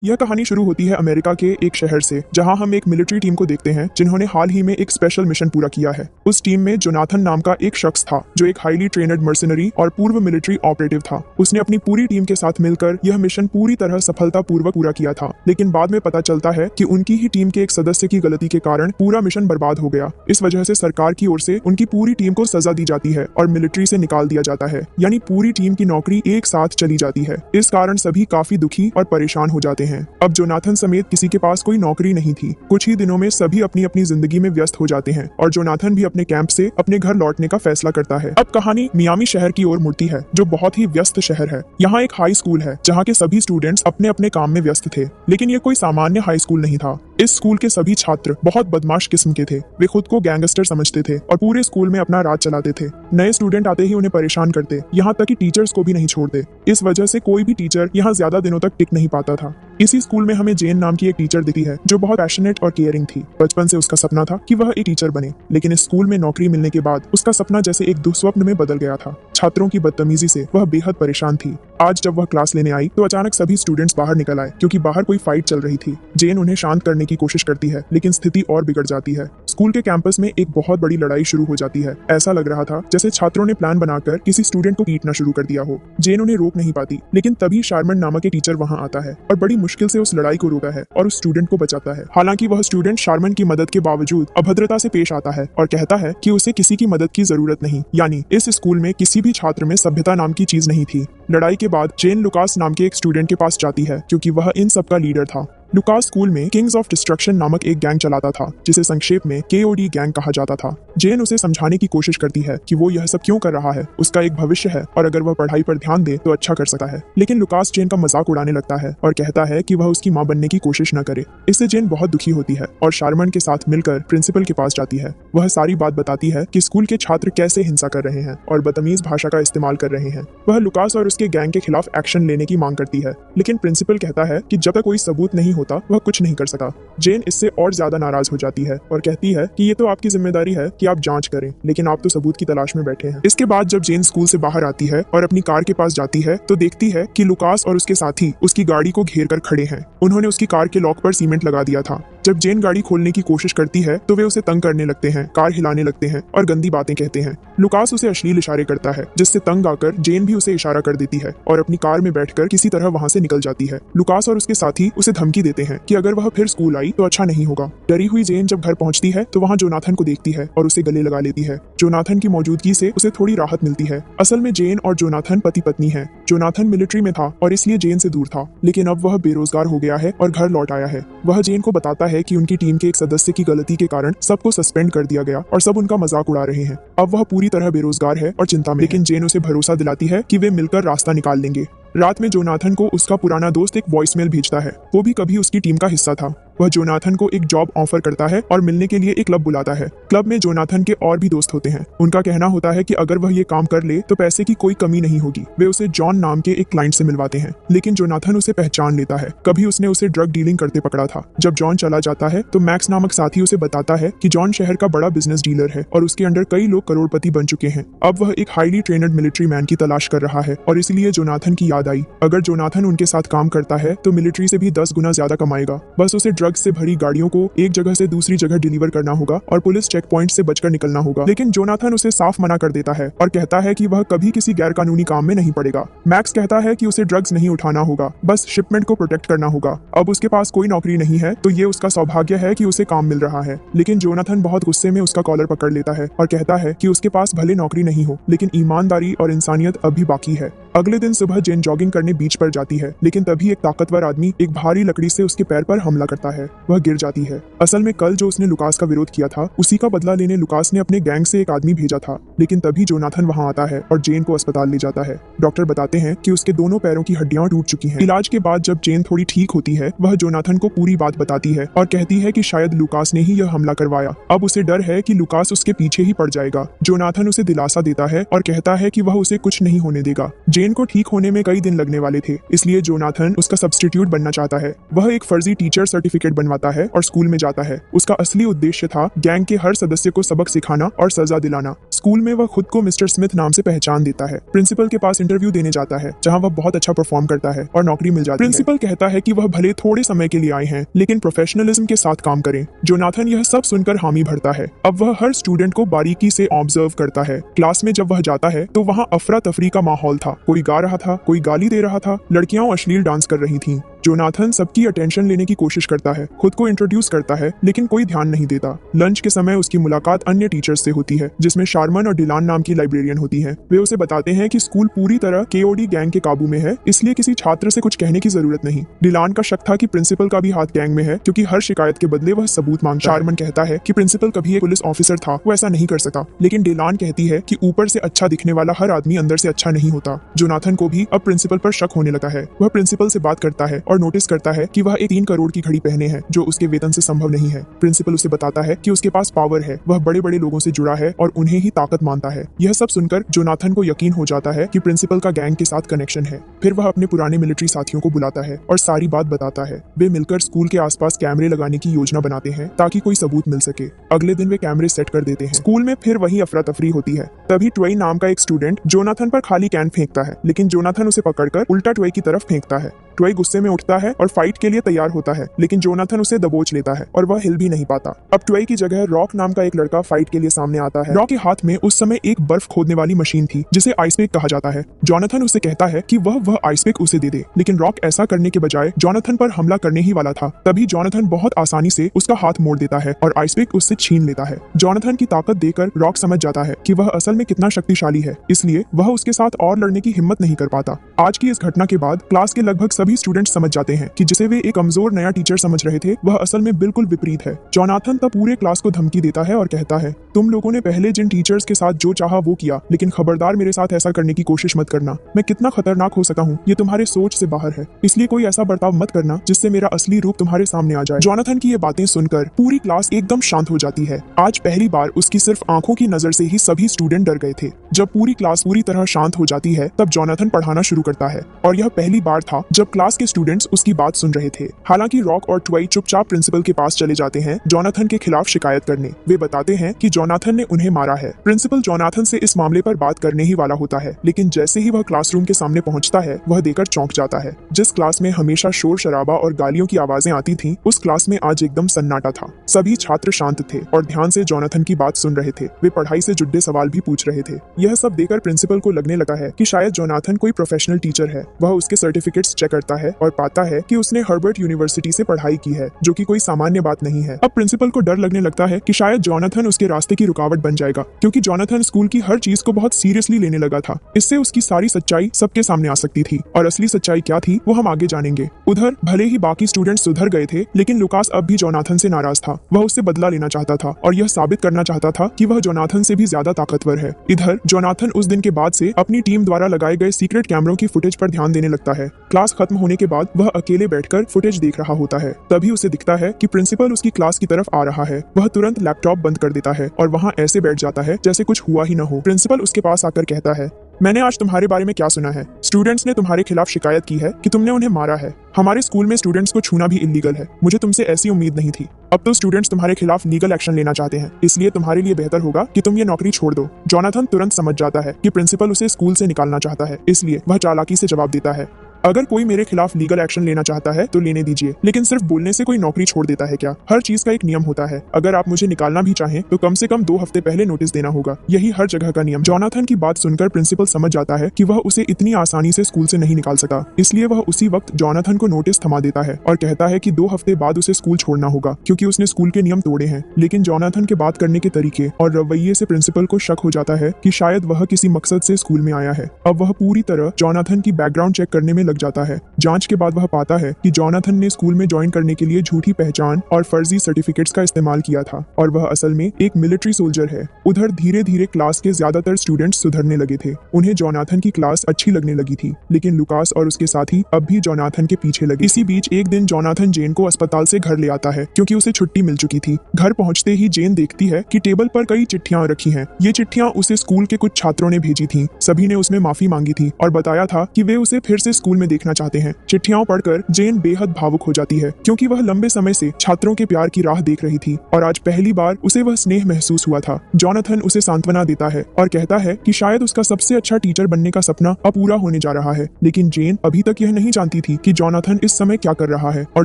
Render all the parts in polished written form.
यह कहानी शुरू होती है अमेरिका के एक शहर से, जहां हम एक मिलिट्री टीम को देखते हैं जिन्होंने हाल ही में एक स्पेशल मिशन पूरा किया है। उस टीम में जोनाथन नाम का एक शख्स था जो एक हाईली ट्रेन्ड मर्सिनरी और पूर्व मिलिट्री ऑपरेटिव था। उसने अपनी पूरी टीम के साथ मिलकर यह मिशन पूरी तरह सफलतापूर्वक पूरा किया था, लेकिन बाद में पता चलता है कि उनकी ही टीम के एक सदस्य की गलती के कारण पूरा मिशन बर्बाद हो गया। इस वजह से सरकार की ओर से उनकी पूरी टीम को सजा दी जाती है और मिलिट्री से निकाल दिया जाता है, यानी पूरी टीम की नौकरी एक साथ चली जाती है। इस कारण सभी काफी दुखी और परेशान हो जाते हैं। अब जोनाथन समेत किसी के पास कोई नौकरी नहीं थी। कुछ ही दिनों में सभी अपनी अपनी जिंदगी में व्यस्त हो जाते हैं और जोनाथन भी अपने कैंप से अपने घर लौटने का फैसला करता है। अब कहानी मियामी शहर की ओर मुड़ती है, जो बहुत ही व्यस्त शहर है। यहाँ एक हाई स्कूल है जहाँ के सभी स्टूडेंट्स अपने अपने काम में व्यस्त थे, लेकिन ये कोई सामान्य हाई स्कूल नहीं था। इस स्कूल के सभी छात्र बहुत बदमाश किस्म के थे। वे खुद को गैंगस्टर समझते थे और पूरे स्कूल में अपना राज चलाते थे। नए स्टूडेंट आते ही उन्हें परेशान करते, यहाँ तक कि टीचर्स को भी नहीं छोड़ते। इस वजह से कोई भी टीचर यहाँ ज्यादा दिनों तक टिक नहीं पाता था। इसी स्कूल में हमें जेन नाम की एक टीचर दिखती है जो बहुत पैशनेट और केयरिंग थी। बचपन से उसका सपना था कि वह एक टीचर बने, लेकिन इस स्कूल में नौकरी मिलने के बाद उसका सपना जैसे एक दुस्वप्न में बदल गया था। छात्रों की बदतमीजी से वह बेहद परेशान थी। आज जब वह क्लास लेने आई तो अचानक सभी स्टूडेंट्स बाहर निकल आए क्योंकि बाहर कोई फाइट चल रही थी। जेन उन्हें शांत करने की कोशिश करती है, लेकिन स्थिति और बिगड़ जाती है। स्कूल के कैंपस में एक बहुत बड़ी लड़ाई शुरू हो जाती है। ऐसा लग रहा था जैसे छात्रों ने प्लान बनाकर किसी स्टूडेंट को पीटना शुरू कर दिया हो। जेन उन्हें रोक नहीं पाती, लेकिन तभी शारमन नामक एक टीचर वहां आता है और बड़ी मुश्किल से उस लड़ाई को रोकता है और उस स्टूडेंट को बचाता है। हालांकि वह स्टूडेंट शारमन की मदद के बावजूद अभद्रता से पेश आता है और कहता है कि उसे किसी की मदद की जरूरत नहीं, यानी इस स्कूल में किसी भी छात्र में सभ्यता नाम की चीज नहीं थी। लड़ाई के बाद जेन लुकास नाम के एक स्टूडेंट के पास जाती है क्योंकि वह इन सब का लीडर था। लुकास स्कूल में किंग्स ऑफ डिस्ट्रक्शन नामक एक गैंग चलाता था, जिसे संक्षेप में KOD गैंग कहा जाता था। जेन उसे समझाने की कोशिश करती है कि वो यह सब क्यों कर रहा है। उसका एक भविष्य है और अगर वह पढ़ाई पर ध्यान दे तो अच्छा कर सकता है, लेकिन लुकास जेन का मजाक उड़ाने लगता है और कहता है कि वह उसकी मां बनने की कोशिश न करे। इससे जेन बहुत दुखी होती है और शारमन के साथ मिलकर प्रिंसिपल के पास जाती है। वह सारी बात बताती है कि स्कूल के छात्र कैसे हिंसा कर रहे हैं और बदतमीज भाषा का इस्तेमाल कर रहे हैं। वह लुकास और उसके गैंग के खिलाफ एक्शन लेने की मांग करती है, लेकिन प्रिंसिपल कहता है कि जब तक कोई सबूत नहीं होता वह कुछ नहीं कर सकता। जेन इससे और ज्यादा नाराज हो जाती है और कहती है कि ये तो आपकी जिम्मेदारी है कि आप जांच करें, लेकिन आप तो सबूत की तलाश में बैठे हैं। इसके बाद जब जेन स्कूल से बाहर आती है और अपनी कार के पास जाती है तो देखती है कि लुकास और उसके साथी उसकी गाड़ी को घेर कर खड़े हैं। उन्होंने उसकी कार के लॉक पर सीमेंट लगा दिया था। जब जेन गाड़ी खोलने की कोशिश करती है तो वे उसे तंग करने लगते हैं, कार हिलाने लगते हैं और गंदी बातें कहते हैं। लुकास उसे अश्लील इशारे करता है, जिससे तंग आकर जेन भी उसे इशारा कर देती है और अपनी कार में बैठकर किसी तरह वहां से निकल जाती है। लुकास और उसके साथी उसे धमकी देते हैं कि अगर वह फिर स्कूल आई तो अच्छा नहीं होगा। डरी हुई जेन जब घर पहुंचती है तो वहां जोनाथन को देखती है और उसे गले लगा लेती है। जोनाथन की मौजूदगी से उसे थोड़ी राहत मिलती है। असल में जेन और जोनाथन पति पत्नी है। जोनाथन मिलिट्री में था और इसलिए जेन से दूर था, लेकिन अब वह बेरोजगार हो गया है और घर लौट आया है। वह जेन को बताता है कि उनकी टीम के एक सदस्य की गलती के कारण सबको सस्पेंड कर दिया गया और सब उनका मजाक उड़ा रहे हैं। अब वह पूरी तरह बेरोजगार है और चिंता में, लेकिन जेन उसे भरोसा दिलाती है कि वे मिलकर रास्ता निकाल लेंगे। रात में जोनाथन को उसका पुराना दोस्त एक वॉइसमेल भेजता है। वो भी कभी उसकी टीम का हिस्सा था। वह जोनाथन को एक जॉब ऑफर करता है और मिलने के लिए एक क्लब बुलाता है। क्लब में जोनाथन के और भी दोस्त होते हैं। उनका कहना होता है कि अगर वह ये काम कर ले तो पैसे की कोई कमी नहीं होगी। वे उसे जॉन नाम के एक क्लाइंट से मिलवाते हैं, लेकिन जोनाथन उसे पहचान लेता है। कभी उसने उसे ड्रग डीलिंग करते पकड़ा था। जब जॉन चला जाता है तो मैक्स नामक साथी उसे बताता है कि जॉन शहर का बड़ा बिजनेस डीलर है और उसके अंडर कई लोग करोड़पति बन चुके हैं। अब वह एक हाईली ट्रेन्ड मिलिट्री मैन की तलाश कर रहा है और इसलिए जोनाथन की याद आई, अगर जोनाथन उनके साथ काम करता है तो मिलिट्री से भी 10 गुना ज्यादा कमाएगा। बस उसे ड्रग्स से भरी गाड़ियों को एक जगह से दूसरी जगह डिलीवर करना होगा और पुलिस चेक पॉइंट से बचकर निकलना होगा। लेकिन जोनाथन उसे साफ मना कर देता है और कहता है कि वह कभी किसी गैर कानूनी काम में नहीं पड़ेगा। मैक्स कहता है कि उसे ड्रग्स नहीं उठाना होगा, बस शिपमेंट को प्रोटेक्ट करना होगा। अब उसके पास कोई नौकरी नहीं है तो ये उसका सौभाग्य है कि उसे काम मिल रहा है। लेकिन जोनाथन बहुत गुस्से में उसका कॉलर पकड़ लेता है और कहता है कि उसके पास भले नौकरी नहीं हो, लेकिन ईमानदारी और इंसानियत अभी बाकी है। अगले दिन सुबह जेन जॉगिंग करने बीच पर जाती है, लेकिन तभी एक ताकतवर आदमी एक भारी लकड़ी से उसके पैर पर हमला करता है। वह गिर जाती है। असल में कल जो उसने लुकास का विरोध किया था उसी का बदला लेने लुकास ने अपने गैंग से एक आदमी भेजा था, लेकिन तभी जोनाथन वहां आता है और जेन को अस्पताल ले जाता है। डॉक्टर बताते हैं कि उसके दोनों पैरों की हड्डियां टूट चुकी हैं। इलाज के बाद जब जेन थोड़ी ठीक होती है वह जोनाथन को पूरी बात बताती है और कहती है कि शायद लुकास ने ही यह हमला करवाया। अब उसे डर है कि लुकास उसके पीछे ही पड़ जाएगा। जोनाथन उसे दिलासा देता है और कहता है कि वह उसे कुछ नहीं होने देगा। जेन को ठीक होने में कई दिन लगने वाले थे, इसलिए जोनाथन उसका सब्स्टिट्यूट बनना चाहता है। वह एक फर्जी टीचर सर्टिफिकेट बनवाता है और स्कूल में जाता है। उसका असली उद्देश्य था गैंग के हर सदस्य को सबक सिखाना और सजा दिलाना। स्कूल में वह खुद को मिस्टर स्मिथ नाम से पहचान देता है। प्रिंसिपल के पास इंटरव्यू देने जाता है, जहां वह बहुत अच्छा परफॉर्म करता है और नौकरी मिल जाती है। प्रिंसिपल कहता है कि वह भले थोड़े समय के लिए आए हैं, लेकिन प्रोफेशनलिज्म के साथ काम करें। जोनाथन यह सब सुनकर हामी भरता है। अब वह हर स्टूडेंट को बारीकी से ऑब्जर्व करता है। क्लास में जब वह जाता है तो वहाँ अफरा तफरी का माहौल था। कोई गा रहा था, कोई गाली दे रहा था, लड़कियां अश्लील डांस कर रही थीं। जोनाथन सबकी अटेंशन लेने की कोशिश करता है, खुद को इंट्रोड्यूस करता है, लेकिन कोई ध्यान नहीं देता। लंच के समय उसकी मुलाकात अन्य टीचर्स से होती है, जिसमें शारमन और डिलान नाम की लाइब्रेरियन होती हैं। वे उसे बताते हैं कि स्कूल पूरी तरह केओडी गैंग के काबू में है, इसलिए किसी छात्र से कुछ कहने की जरूरत नहीं। डिलान का शक था कि प्रिंसिपल का भी हाथ गैंग में है, क्योंकि हर शिकायत के बदले वह सबूत मांगता है। शारमन कहता है कि प्रिंसिपल कभी एक पुलिस ऑफिसर था, वो ऐसा नहीं कर सका। लेकिन डिलान कहती है कि ऊपर से अच्छा दिखने वाला हर आदमी अंदर से अच्छा नहीं होता। जोनाथन को भी अब प्रिंसिपल पर शक होने लगा है। वह प्रिंसिपल से बात करता है और नोटिस करता है कि वह एक 3 करोड़ की घड़ी पहने हैं, जो उसके वेतन से संभव नहीं है। प्रिंसिपल उसे बताता है कि उसके पास पावर है, वह बड़े बड़े लोगों से जुड़ा है और उन्हें ही ताकत मानता है। यह सब सुनकर जोनाथन को यकीन हो जाता है कि प्रिंसिपल का गैंग के साथ कनेक्शन है। फिर वह अपने पुराने मिलिट्री साथियों को बुलाता है और सारी बात बताता है। वे मिलकर स्कूल के आसपास कैमरे लगाने की योजना बनाते हैं ताकि कोई सबूत मिल सके। अगले दिन वे कैमरे सेट कर देते हैं। स्कूल में फिर वही अफरा तफरी होती है। तभी ट्वेई नाम का एक स्टूडेंट जोनाथन पर खाली कैन फेंकता है, लेकिन जोनाथन उसे पकड़कर उल्टा ट्वेई की तरफ फेंकता है। ट्वेई गुस्से में उठता है और फाइट के लिए तैयार होता है, लेकिन जोनाथन उसे दबोच लेता है और वह हिल भी नहीं पाता। अब ट्वेई की जगह रॉक नाम का एक लड़का फाइट के लिए सामने आता है। रॉक के हाथ में उस समय एक बर्फ खोदने वाली मशीन थी, जिसे आइसपिक कहा जाता है। जोनाथन उसे कहता है कि वह आइसपिक उसे दे दे, लेकिन रॉक ऐसा करने के बजाय जोनाथन पर हमला करने ही वाला था। तभी जोनाथन बहुत आसानी से उसका हाथ मोड़ देता है और आइसपिक उससे छीन लेता है। जोनाथन की ताकत देखकर रॉक समझ जाता है कि वह असल में कितना शक्तिशाली है, इसलिए वह उसके साथ और लड़ने की हिम्मत नहीं कर पाता। आज की इस घटना के बाद क्लास के लगभग सभी स्टूडेंट समझ जाते हैं कि जिसे वे एक कमजोर नया टीचर समझ रहे थे, वह असल में बिल्कुल विपरीत है। जोनाथन तब पूरे क्लास को धमकी देता है और कहता है, तुम लोगों ने पहले जिन टीचर्स के साथ जो चाहा वो किया, लेकिन खबरदार मेरे साथ ऐसा करने की कोशिश मत करना। मैं कितना खतरनाक हो सका हूँ ये तुम्हारे सोच से बाहर है, इसलिए कोई ऐसा बर्ताव मत करना जिससे मेरा असली रूप तुम्हारे सामने आ जाए। जोनाथन की ये बातें सुनकर पूरी क्लास एकदम शांत हो जाती है। आज पहली बार उसकी सिर्फ आंखों की नजर से ही सभी स्टूडेंट डर गए थे। जब पूरी क्लास पूरी तरह शांत हो जाती है, तब जोनाथन पढ़ाना शुरू करता है और यह पहली बार था जब क्लास के स्टूडेंट्स उसकी बात सुन रहे थे। हालांकि रॉक और ट्वेई चुपचाप प्रिंसिपल के पास चले जाते हैं जोनाथन के खिलाफ शिकायत करने। वे बताते हैं कि जोनाथन ने उन्हें मारा है। प्रिंसिपल जोनाथन से इस मामले पर बात करने ही वाला होता है, लेकिन जैसे ही वह क्लासरूम के सामने पहुंचता है, वह देखकर चौंक जाता है। जिस क्लास में हमेशा शोर शराबा और गालियों की आवाजें आती थीं, उस क्लास में आज एकदम सन्नाटा था। सभी छात्र शांत थे और ध्यान से जोनाथन की बात सुन रहे थे। वे पढ़ाई से जुड़े सवाल भी पूछ रहे थे। यह सब देखकर प्रिंसिपल को लगने लगा है कि शायद जोनाथन कोई प्रोफेशनल टीचर है। वह उसके सर्टिफिकेट्स चेक करता है और पाता है कि उसने हर्बर्ट यूनिवर्सिटी से पढ़ाई की है, जो कि कोई सामान्य बात नहीं है। अब प्रिंसिपल को डर लगने लगता है कि शायद जोनाथन उसके रास्ते की रुकावट बन जाएगा, क्योंकि जोनाथन स्कूल की हर चीज को बहुत सीरियसली लेने लगा था। इससे उसकी सारी सच्चाई सबके सामने आ सकती थी, और असली सच्चाई क्या थी वो हम आगे जानेंगे। उधर भले ही बाकी स्टूडेंट्स सुधर गए थे, लेकिन लुकास अब भी जोनाथन से नाराज था। वह उससे बदला लेना चाहता था और यह साबित करना चाहता था कि वह जोनाथन से भी ज्यादा ताकतवर है। इधर जोनाथन उस दिन के बाद से अपनी टीम द्वारा लगाए गए सीक्रेट कैमरों की फुटेज पर ध्यान देने लगता है। क्लास खत्म होने के बाद वह अकेले बैठकर फुटेज देख रहा होता है। तभी उसे दिखता है कि प्रिंसिपल उसकी क्लास की तरफ आ रहा है। वह तुरंत लैपटॉप बंद कर देता है और वहां ऐसे बैठ जाता है जैसे कुछ हुआ ही न हो। प्रिंसिपल उसके पास आकर कहता है, मैंने आज तुम्हारे बारे में क्या सुना है। स्टूडेंट्स ने तुम्हारे खिलाफ शिकायत की है कि तुमने उन्हें मारा है। हमारे स्कूल में स्टूडेंट्स को छूना भी इलीगल है। मुझे तुमसे ऐसी उम्मीद नहीं थी। अब तो स्टूडेंट्स तुम्हारे खिलाफ लीगल एक्शन लेना चाहते हैं, इसलिए तुम्हारे लिए बेहतर होगा कि तुम ये नौकरी छोड़ दो। जोनाथन तुरंत समझ जाता है कि प्रिंसिपल उसे स्कूल से निकालना चाहता है, इसलिए वह चालाकी से जवाब देता है, अगर कोई मेरे खिलाफ लीगल एक्शन लेना चाहता है तो लेने दीजिए, लेकिन सिर्फ बोलने से कोई नौकरी छोड़ देता है क्या? हर चीज का एक नियम होता है। अगर आप मुझे निकालना भी चाहें तो कम से कम 2 हफ्ते पहले नोटिस देना होगा। यही हर जगह का नियम। जोनाथन की बात सुनकर प्रिंसिपल समझ जाता है कि वह उसे इतनी आसानी से स्कूल से नहीं निकाल सका, इसलिए वह उसी वक्त जोनाथन को नोटिस थमा देता है और कहता है कि 2 हफ्ते बाद उसे स्कूल छोड़ना होगा, क्योंकि उसने स्कूल के नियम तोड़े हैं। लेकिन जोनाथन के बात करने के तरीके और रवैये से प्रिंसिपल को शक हो जाता है कि शायद वह किसी मकसद से स्कूल में आया है। अब वह पूरी तरह जोनाथन की बैकग्राउंड चेक करने में लग जाता है। जांच के बाद वह पाता है कि जोनाथन ने स्कूल में ज्वाइन करने के लिए झूठी पहचान और फर्जी सर्टिफिकेट्स का इस्तेमाल किया था और वह असल में एक मिलिट्री सोल्जर है। उधर धीरे धीरे क्लास के ज्यादातर स्टूडेंट्स सुधरने लगे थे। उन्हें जोनाथन की क्लास अच्छी लगने लगी थी, लेकिन लुकास और उसके साथी अब भी जोनाथन के पीछे लगे। इसी बीच एक दिन जोनाथन जेन को अस्पताल से घर ले आता है, क्योंकि उसे छुट्टी मिल चुकी थी। घर पहुंचते ही जेन देखती है कि टेबल पर कई चिट्ठियां रखी हैं। ये चिट्ठियां उसे स्कूल के कुछ छात्रों ने भेजी थी। सभी ने उसमें माफी मांगी थी और बताया था कि वे उसे फिर से स्कूल में देखना चाहते हैं। चिट्ठियां पढ़कर जेन बेहद भावुक हो जाती है क्योंकि वह लंबे समय से छात्रों के प्यार की राह देख रही थी और आज पहली बार उसे वह स्नेह महसूस हुआ था। जॉनथन उसे सांत्वना देता है और कहता है कि शायद उसका सबसे अच्छा टीचर बनने का सपना अब पूरा होने जा रहा है। लेकिन जेन अभी तक यह नहीं जानती थी कि जॉनथन इस समय क्या कर रहा है और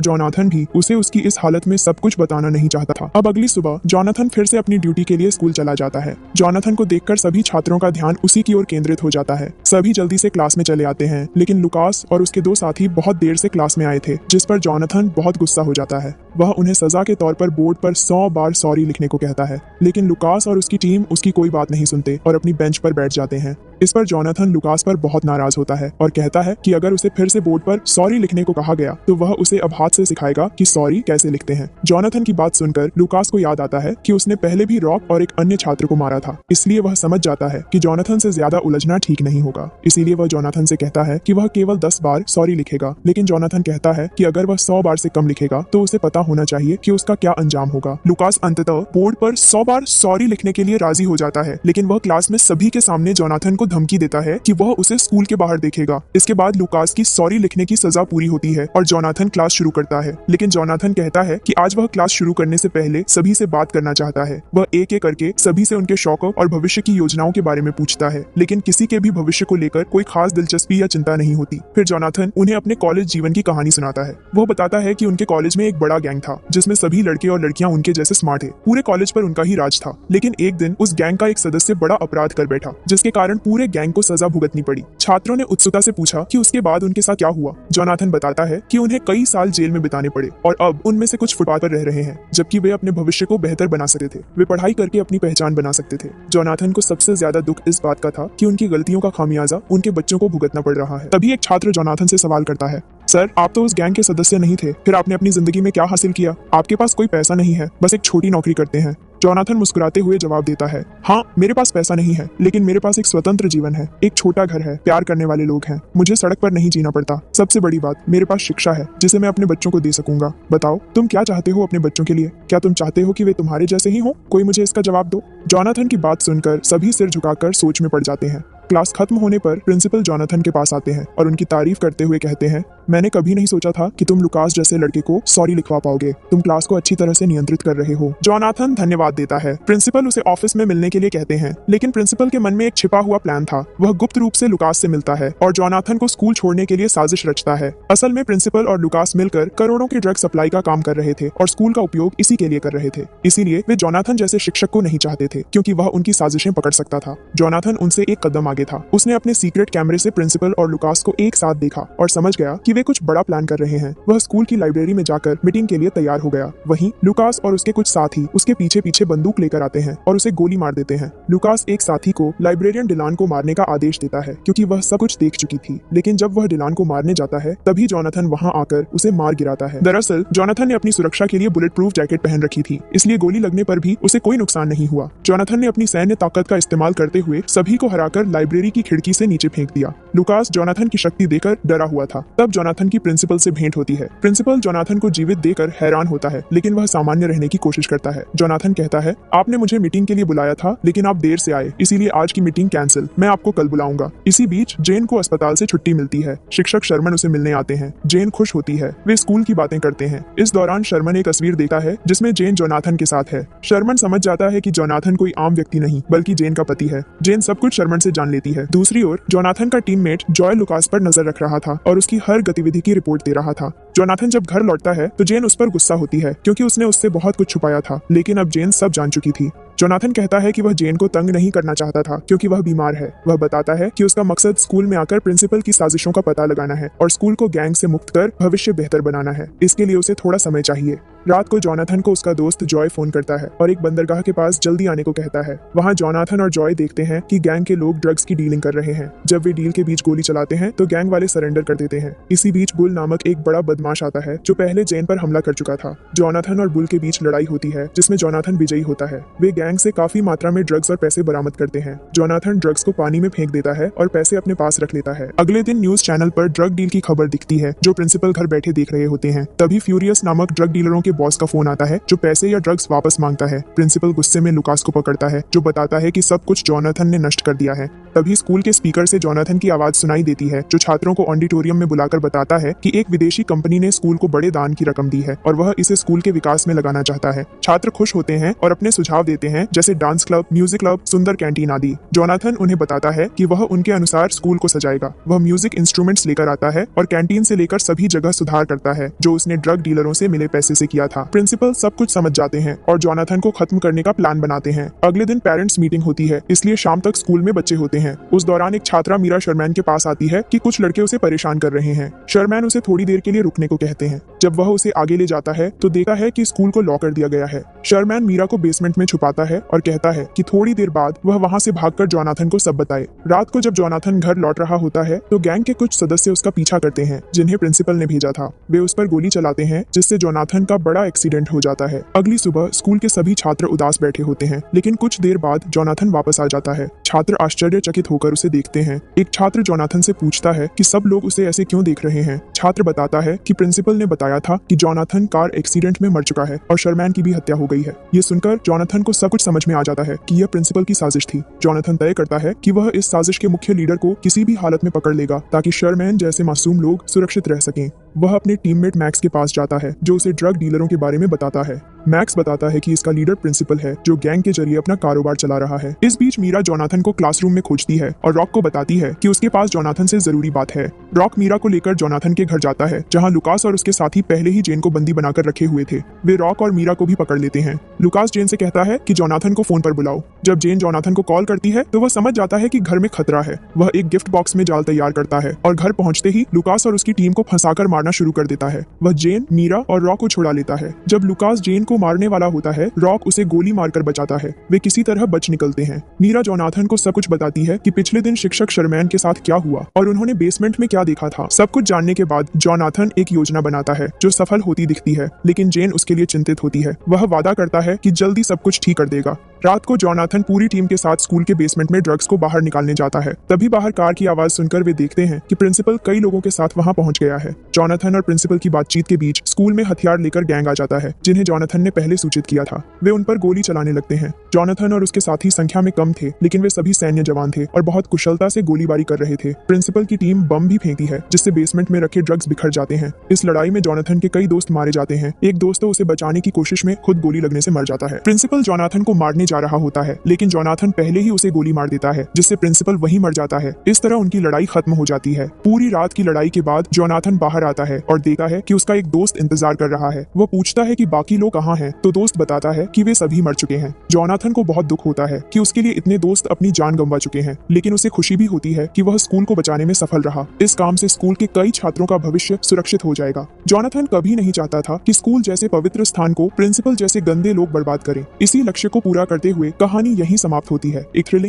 जॉनथन भी उसे उसकी इस हालत में सब कुछ बताना नहीं चाहता था। अब अगली सुबह जॉनथन फिर से अपनी ड्यूटी के लिए स्कूल चला जाता है। जॉनथन को देखकर सभी छात्रों का ध्यान उसी की ओर केंद्रित हो जाता है। सभी जल्दी से क्लास में चले आते हैं, लेकिन लुकास और उसके दो साथी बहुत देर से क्लास में आए थे, जिस पर जॉनथन बहुत गुस्सा हो जाता है। वह उन्हें सजा के तौर पर बोर्ड पर 100 बार सॉरी लिखने को कहता है, लेकिन लुकास और उसकी टीम उसकी कोई बात नहीं सुनते और अपनी बेंच पर बैठ जाते हैं। इस पर जॉनथन लुकास पर बहुत नाराज होता है और कहता है कि अगर उसे फिर से बोर्ड पर सॉरी लिखने को कहा गया तो वह उसे अब हाथ से सिखाएगा कि सॉरी कैसे लिखते हैं। जॉनथन की बात सुनकर लुकास को याद आता है कि उसने पहले भी रॉक और एक अन्य छात्र को मारा था, इसलिए वह समझ जाता है कि जॉनथन से ज्यादा उलझना ठीक नहीं होगा। इसीलिए वह जॉनथन से कहता है कि वह केवल 10 बार सॉरी लिखेगा, लेकिन जॉनथन कहता है कि अगर वह 100 बार से कम लिखेगा तो उसे पता होना चाहिए कि उसका क्या अंजाम होगा। लुकास अंततः बोर्ड पर 100 बार सॉरी लिखने के लिए राजी हो जाता है, लेकिन वह क्लास में सभी के सामने जॉनथन को धमकी देता है कि वह उसे स्कूल के बाहर देखेगा। इसके बाद लुकास की सॉरी लिखने की सजा पूरी होती है और जॉनथन क्लास शुरू करता है, लेकिन जॉनथन कहता है कि आज वह क्लास शुरू करने से पहले सभी से बात करना चाहता है। वह एक एक करके सभी से उनके शौकों और भविष्य की योजनाओं के बारे में पूछता है, लेकिन किसी के भी भविष्य को लेकर कोई खास दिलचस्पी या चिंता नहीं होती। फिर जॉनथन उन्हें अपने कॉलेज जीवन की कहानी सुनाता है। वो बताता है कि उनके कॉलेज में एक बड़ा गैंग था जिसमें सभी लड़के और लड़कियां उनके जैसे स्मार्ट थे। पूरे कॉलेज पर उनका ही राज था, लेकिन एक दिन उस गैंग का एक सदस्य बड़ा अपराध कर बैठा, जिसके कारण पूरे गैंग को सजा भुगतनी पड़ी। छात्रों ने उत्सुकता से पूछा कि उसके बाद उनके साथ क्या हुआ। जॉनथन बताता है कि उन्हें कई साल जेल में बिताने पड़े और अब उनमें से कुछ फुटपाथ पर रह रहे हैं, जबकि वे अपने भविष्य को बेहतर बना सकते थे। वे पढ़ाई करके अपनी पहचान बना सकते थे। जॉनथन को सबसे ज्यादा दुख इस बात का था कि उनकी गलतियों का खामियाजा उनके बच्चों को भुगतना पड़ रहा है। तभी एक छात्र जॉनथन से सवाल करता है, सर, आप तो उस गैंग के सदस्य नहीं थे, फिर आपने अपनी जिंदगी में क्या हासिल किया? आपके पास कोई पैसा नहीं है, बस एक छोटी नौकरी करते हैं। जॉनथन मुस्कुराते हुए जवाब देता है, हाँ, मेरे पास पैसा नहीं है, लेकिन मेरे पास एक स्वतंत्र जीवन है, एक छोटा घर है, प्यार करने वाले लोग हैं, मुझे सड़क पर नहीं जीना पड़ता। सबसे बड़ी बात, मेरे पास शिक्षा है जिसे मैं अपने बच्चों को दे सकूंगा। बताओ, तुम क्या चाहते हो अपने बच्चों के लिए? क्या तुम चाहते हो कि वे तुम्हारे जैसे ही हो? कोई मुझे इसका जवाब दो। जॉनथन की बात सुनकर सभी सिर झुकाकर सोच में पड़ जाते हैं। क्लास खत्म होने पर प्रिंसिपल जॉनथन के पास आते हैं और उनकी तारीफ करते हुए कहते हैं, मैंने कभी नहीं सोचा था कि तुम लुकास जैसे लड़के को सॉरी लिखवा पाओगे। तुम क्लास को अच्छी तरह से नियंत्रित कर रहे हो। जॉनथन धन्यवाद देता है। प्रिंसिपल उसे ऑफिस में मिलने के लिए कहते हैं, लेकिन प्रिंसिपल के मन में एक छिपा हुआ प्लान था। वह गुप्त रूप से लुकास से मिलता है और जॉनथन को स्कूल छोड़ने के लिए साजिश रचता है। असल में प्रिंसिपल और लुकास मिलकर करोड़ों की ड्रग सप्लाई का काम कर रहे थे और स्कूल का उपयोग इसी के लिए कर रहे थे। इसीलिए वे जॉनथन जैसे शिक्षक को नहीं चाहते थे, क्योंकि वह उनकी साजिशें पकड़ सकता था। जॉनथन उनसे एक कदम आगे था। उसने अपने सीक्रेट कैमरे से प्रिंसिपल और लुकास को एक साथ देखा और समझ गया कि वे कुछ बड़ा प्लान कर रहे हैं। वह स्कूल की लाइब्रेरी में जाकर मीटिंग के लिए तैयार हो गया। वहीं लुकास और उसके कुछ साथी उसके पीछे पीछे बंदूक लेकर आते हैं और उसे गोली मार देते हैं। लुकास एक साथी को लाइब्रेरियन डिलान को मारने का आदेश देता है, क्योंकि वह सब कुछ देख चुकी थी। लेकिन जब वह डिलान को मारने जाता है, तभी जॉनथन वहां आकर उसे मार गिराता है। दरअसल जॉनथन ने अपनी सुरक्षा के लिए बुलेट प्रूफ जैकेट पहन रखी थी, इसलिए गोली लगने पर भी उसे कोई नुकसान नहीं हुआ। जॉनथन ने अपनी सैन्य ताकत का इस्तेमाल करते हुए सभी को हराकर लाइब्रेरी की खिड़की से नीचे फेंक दिया। लुकास जॉनथन की शक्ति देकर डरा हुआ था। तब जॉनथन की प्रिंसिपल से भेंट होती है। प्रिंसिपल जॉनथन को जीवित देकर हैरान होता है, लेकिन वह सामान्य रहने की कोशिश करता है। जॉनथन कहता है, आपने मुझे मीटिंग के लिए बुलाया था, लेकिन आप देर से आए, इसीलिए आज की मीटिंग कैंसिल। मैं आपको कल बुलाऊंगा। इसी बीच जेन को अस्पताल से छुट्टी मिलती है। शिक्षक शर्मन उसे मिलने आते हैं। जेन खुश होती है। वे स्कूल की बातें करते हैं। इस दौरान शर्मन एक तस्वीर देखता है जिसमें जेन जॉनथन के साथ है। शर्मन समझ जाता है कि जॉनथन कोई आम व्यक्ति नहीं, बल्कि जेन का पति है। जेन सब कुछ शर्मन से जान लेती है। दूसरी ओर जॉनथन का टीममेट जॉय लुकास पर नजर रख रहा था और उसकी हर गतिविधि की रिपोर्ट दे रहा था। जॉनथन जब घर लौटता है तो जेन उस पर गुस्सा होती है, क्योंकि उसने उससे बहुत कुछ छुपाया था, लेकिन अब जेन सब जान चुकी थी। जॉनथन कहता है कि वह जेन को तंग नहीं करना चाहता था, क्योंकि वह बीमार है। वह बताता है कि उसका मकसद स्कूल में आकर प्रिंसिपल की साजिशों का पता लगाना है और स्कूल को गैंग से मुक्त कर भविष्य बेहतर बनाना है। इसके लिए उसे थोड़ा समय चाहिए। रात को जॉनथन को उसका दोस्त जॉय फोन करता है और एक बंदरगाह के पास जल्दी आने को कहता है। वहाँ जॉनथन और जॉय देखते हैं कि गैंग के लोग ड्रग्स की डीलिंग कर रहे हैं। जब वे डील के बीच गोली चलाते हैं तो गैंग वाले सरेंडर कर देते हैं। इसी बीच बुल नामक एक बड़ा बदमाश आता है जो पहले जेन पर हमला कर चुका था। जॉनथन और बुल के बीच लड़ाई होती है, जिसमें जॉनथन विजयी होता है। वे गैंग से काफी मात्रा में ड्रग्स और पैसे बरामद करते हैं। जॉनथन ड्रग्स को पानी में फेंक देता है और पैसे अपने पास रख लेता है। अगले दिन न्यूज चैनल पर ड्रग डील की खबर दिखती है, जो प्रिंसिपल घर बैठे देख रहे होते हैं। तभी फ्यूरियस नामक ड्रग डीलरों के बॉस का फोन आता है जो पैसे या ड्रग्स वापस मांगता है। प्रिंसिपल गुस्से में लुकास को पकड़ता है जो बताता है कि सब कुछ जोनाथन ने नष्ट कर दिया है। तभी स्कूल के स्पीकर से जोनाथन की आवाज सुनाई देती है जो छात्रों को ऑडिटोरियम में बुलाकर बताता है कि एक विदेशी कंपनी ने स्कूल को बड़े दान की रकम दी है और वह इसे स्कूल के विकास में लगाना चाहता है। छात्र खुश होते हैं और अपने सुझाव देते हैं जैसे डांस क्लब, म्यूजिक क्लब, सुंदर कैंटीन आदि। जोनाथन उन्हें बताता है कि वह उनके अनुसार स्कूल को सजाएगा। वह म्यूजिक इंस्ट्रूमेंट्स लेकर आता है और कैंटीन से लेकर सभी जगह सुधार करता है जो उसने ड्रग डीलरों से मिले पैसे से किया था। प्रिंसिपल सब कुछ समझ जाते हैं और जोनाथन को खत्म करने का प्लान बनाते हैं। अगले दिन पेरेंट्स मीटिंग होती है, इसलिए शाम तक स्कूल में बच्चे होते हैं। उस दौरान एक छात्रा मीरा शर्मैन के पास आती है कि कुछ लड़के उसे परेशान कर रहे हैं। शर्मैन उसे थोड़ी देर के लिए रुकने को कहते हैं। जब वह उसे आगे ले जाता है तो देखता है कि स्कूल को लॉक कर दिया गया है। शर्मैन मीरा को बेसमेंट में छुपाता है और कहता है कि थोड़ी देर बाद वह वहां से भागकर जोनाथन को सब बताए। रात को जब जोनाथन घर लौट रहा होता है तो गैंग के कुछ सदस्य उसका पीछा करते हैं जिन्हें प्रिंसिपल ने भेजा था। वे उस पर गोली चलाते हैं जिससे जोनाथन का बड़ा एक्सीडेंट हो जाता है। अगली सुबह स्कूल के सभी छात्र उदास बैठे होते हैं, लेकिन कुछ देर बाद जोनाथन वापस आ जाता है। छात्र आश्चर्यचकित होकर उसे देखते हैं। एक छात्र जोनाथन से पूछता है कि सब लोग उसे ऐसे क्यों देख रहे हैं। छात्र बताता है कि प्रिंसिपल ने बताया था कि जोनाथन कार एक्सीडेंट में मर चुका है और शर्मैन की भी हत्या हो गई है। ये सुनकर जोनाथन को सब कुछ समझ में आ जाता है कि यह प्रिंसिपल की साजिश थी। जोनाथन तय करता है कि वह इस साजिश के मुख्य लीडर को किसी भी हालत में पकड़ लेगा ताकि शर्मैन जैसे मासूम लोग सुरक्षित रह सकें। वह अपने टीममेट मैक्स के पास जाता है जो उसे ड्रग डीलरों के बारे में बताता है। मैक्स बताता है कि इसका लीडर प्रिंसिपल है जो गैंग के जरिए अपना कारोबार चला रहा है। इस बीच मीरा जोनाथन को क्लासरूम में खोजती है और रॉक को बताती है कि उसके पास जोनाथन से जरूरी बात है। रॉक मीरा को लेकर जोनाथन के घर जाता है जहां लुकास और उसके साथी पहले ही जेन को बंदी बनाकर रखे हुए थे। वे रॉक और मीरा को भी पकड़ लेते हैं। लुकास जेन से कहता है कि जोनाथन को फोन पर बुलाओ। जब जेन जोनाथन को कॉल करती है तो वह समझ जाता है कि घर में खतरा है। वह एक गिफ्ट बॉक्स में जाल तैयार करता है और घर पहुंचते ही लुकास और उसकी टीम को फंसाकर मारना शुरू कर देता है। वह जेन, मीरा और रॉक को छुड़ा लेता है। जब लुकास जेन को मारने वाला होता है, रॉक उसे गोली मारकर बचाता है। वे किसी तरह बच निकलते हैं। मीरा जोनाथन को सब कुछ बताती है कि पिछले दिन शिक्षक शर्मैन के साथ क्या हुआ और उन्होंने बेसमेंट में क्या देखा था। सब कुछ जानने के बाद जोनाथन एक योजना बनाता है जो सफल होती दिखती है, लेकिन जेन उसके लिए चिंतित होती है। वह वादा करता है कि जल्दी सब कुछ ठीक कर देगा। रात को जोनाथन पूरी टीम के साथ स्कूल के बेसमेंट में ड्रग्स को बाहर निकालने जाता है। तभी बाहर कार की आवाज सुनकर वे देखते हैं कि प्रिंसिपल कई लोगों के साथ वहां पहुंच गया है। जोनाथन और प्रिंसिपल की बातचीत के बीच स्कूल में हथियार लेकर गैंग आ जाता है जिन्हें जोनाथन ने पहले सूचित किया था। वे उन पर गोली चलाने लगते हैं। जोनाथन और उसके साथी संख्या में कम थे, लेकिन वे सभी सैन्य जवान थे और बहुत कुशलता से गोलीबारी कर रहे थे। प्रिंसिपल की टीम बम भी फेंकती है जिससे बेसमेंट में रखे ड्रग्स बिखर जाते हैं। इस लड़ाई में जोनाथन के कई दोस्त मारे जाते हैं। एक दोस्त तो उसे बचाने की कोशिश में खुद गोली लगने से मर जाता है। प्रिंसिपल जोनाथन को मारने जा रहा होता है, लेकिन जोनाथन पहले ही उसे गोली मार देता है जिससे प्रिंसिपल वहीं मर जाता है। इस तरह उनकी लड़ाई खत्म हो जाती है। पूरी रात की लड़ाई के बाद जोनाथन बाहर आता है और देखता है कि उसका एक दोस्त इंतजार कर रहा है। वो पूछता है कि बाकी लोग कहाँ हैं, तो दोस्त बताता है कि वे सभी मर चुके हैं। जोनाथन को बहुत दुख होता है कि उसके लिए इतने दोस्त अपनी जान गंवा चुके हैं, लेकिन उसे खुशी भी होती है कि वह स्कूल को बचाने में सफल रहा। इस काम से स्कूल के कई छात्रों का भविष्य सुरक्षित हो जाएगा। जोनाथन कभी नहीं चाहता था कि स्कूल जैसे पवित्र स्थान को प्रिंसिपल जैसे गंदे लोग बर्बाद करें। इसी लक्ष्य को पूरा करते हुए कहानी यहीं समाप्त होती है। एक